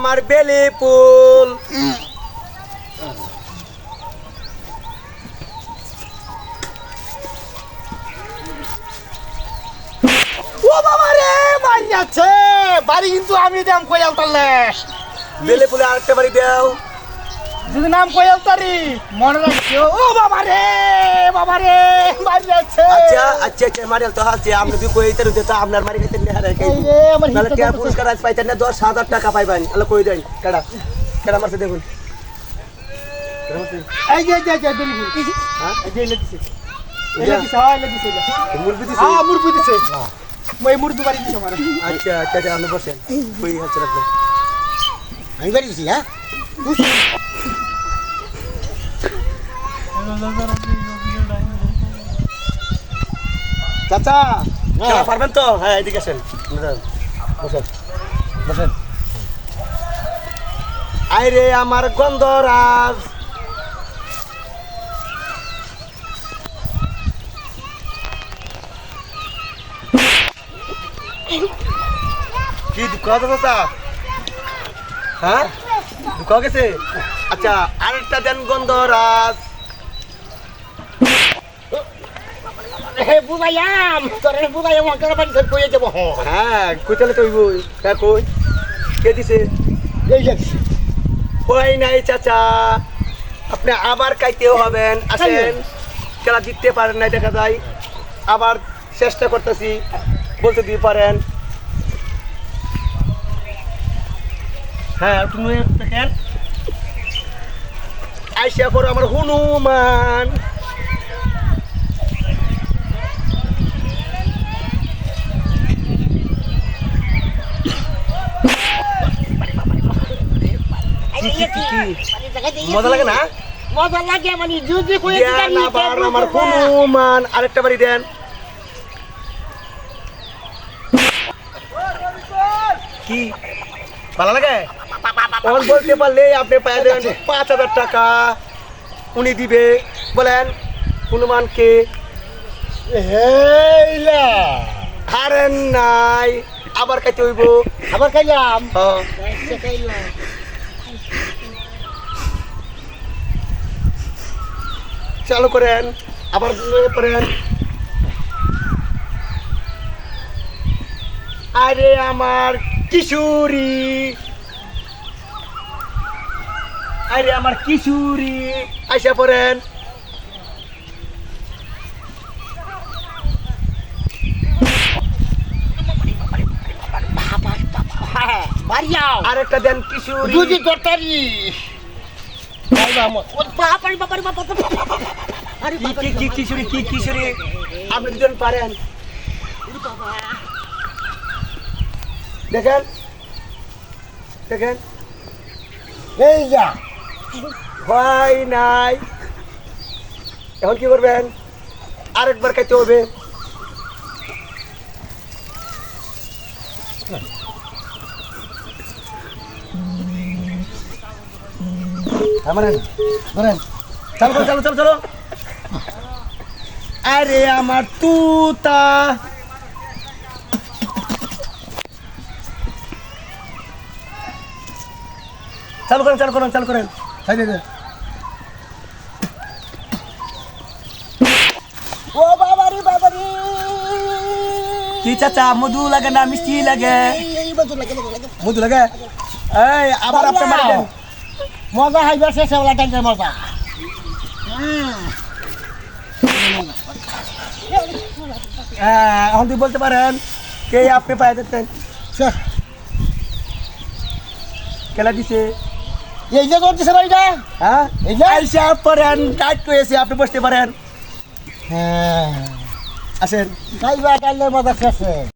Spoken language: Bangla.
আমার বেলি ফুল। ও বাবা রে মারি যাচ্ছে বাড়ি কিন্তু আমি দাম কই আলতালে বেলি ফুলে আরেকটা বাড়ি দাও। যদি নাম কই আলতারি মনে রাখিও। ও বাবা রে মারি যাচ্ছে। আচ্ছা আচ্ছা আচ্ছা মারিয়াল তো হালছে আপনি দুই কই ইতার দিতে আপনার মারি গেছেন না রে কই এই রে আমার নালে হিটটা টিয়া করতেছে। পুরস্কার আজ পাইতেন না 10,000 টাকা পাইবেন আলো কই দেন কেডা কেডা মারছে দেখুন এই যে বেলি ফুল হ্যাঁ এই যে লেগিছে হয় লেগিছে মুরগি দিছে। হ্যাঁ মুরগি দিছে মই মুরগি বাড়ি দিছে আমার আচ্ছা আচ্ছা আচ্ছা, আপনি বসেন কই হচ্ছে আপনি আমি বাড়ি দিছি হ্যাঁ চাচা খেলা পারবেন তো? হ্যাঁ এদিকে আসেন বসেন বসেন। আইরে আমার গন্ধরাজ কি দুঃখ আছে চাচা? হ্যাঁ দুঃখ গেছে? আচ্ছা আরেকটা দেন গন্ধরাজ। বুঝাইয়াম তোর বুঝাইয়াম অন্তর বাড়ি সব কইয়ে দেবো হ্যাঁ কই তাহলে তো হইবই। হ্যাঁ কই কে দিছে? এই যাচ্ছি কই নাই চাচা আপনি আবার কাইতেও হবেন। আসেন খেলা জিততে পারেন নাই দেখা যায় আবার চেষ্টা করতেছি বলতে দিয়ে পারেন। হ্যাঁ তুমি দেখেন আইসা পর আমার হনুমান। মজা লাগে না? মজা লাগে মানে যদি কই দেন আবার আমার হনুমান আরেকটা বাড়ি দেন। কি ভালো লাগে? ওর বলতে পারলে আপনি পাই দেবেন 5,000 টাকা উনি দিবে। বলেন হনুমানকে হেইলা হারেন নাই আবার খাইতে হইব। আবার খাইলাম হ্যাঁ। খাইলাম চালু করেন আবার করেন। আরে আমার কিশোরী আরে আমার কিশোরী আইসা পড়েন। বাড়িয়াও আরেকটা দেন কিশোরী। দুধি তরকারি বাপারি বাপারি বাবা আরে কি কি কি কিশোরী কি কিশোরী আপনি দুজন পারেন। দেখেন দেখেন এই যা হয় নাই এখন কি করবেন? আরেকবার খাইতে হবে। ধরেন চলো চলো চলো চলো। আরে আমার তুতা চালু করেন চালু করেন চালু করেন। ও বাবারি বাবারি কি চাচা মধু লাগে না মিষ্টি লাগে? এই বন্ধু লাগে মধু লাগে। এই আবার আপনি মারি দেন। মজা হাইবার শেষ হওয়া টাইমের মজা হ্যাঁ এখন তুই বলতে পারেন কে আপনি পাই দিতেন খেলা দিছে। এই যে করতেছে ভাইটা হ্যাঁ এই যে আইসা পড়েন টাইট করেছে আপনি বসতে পারেন। হ্যাঁ আসেন খাইবা কাইলে মজা শেষে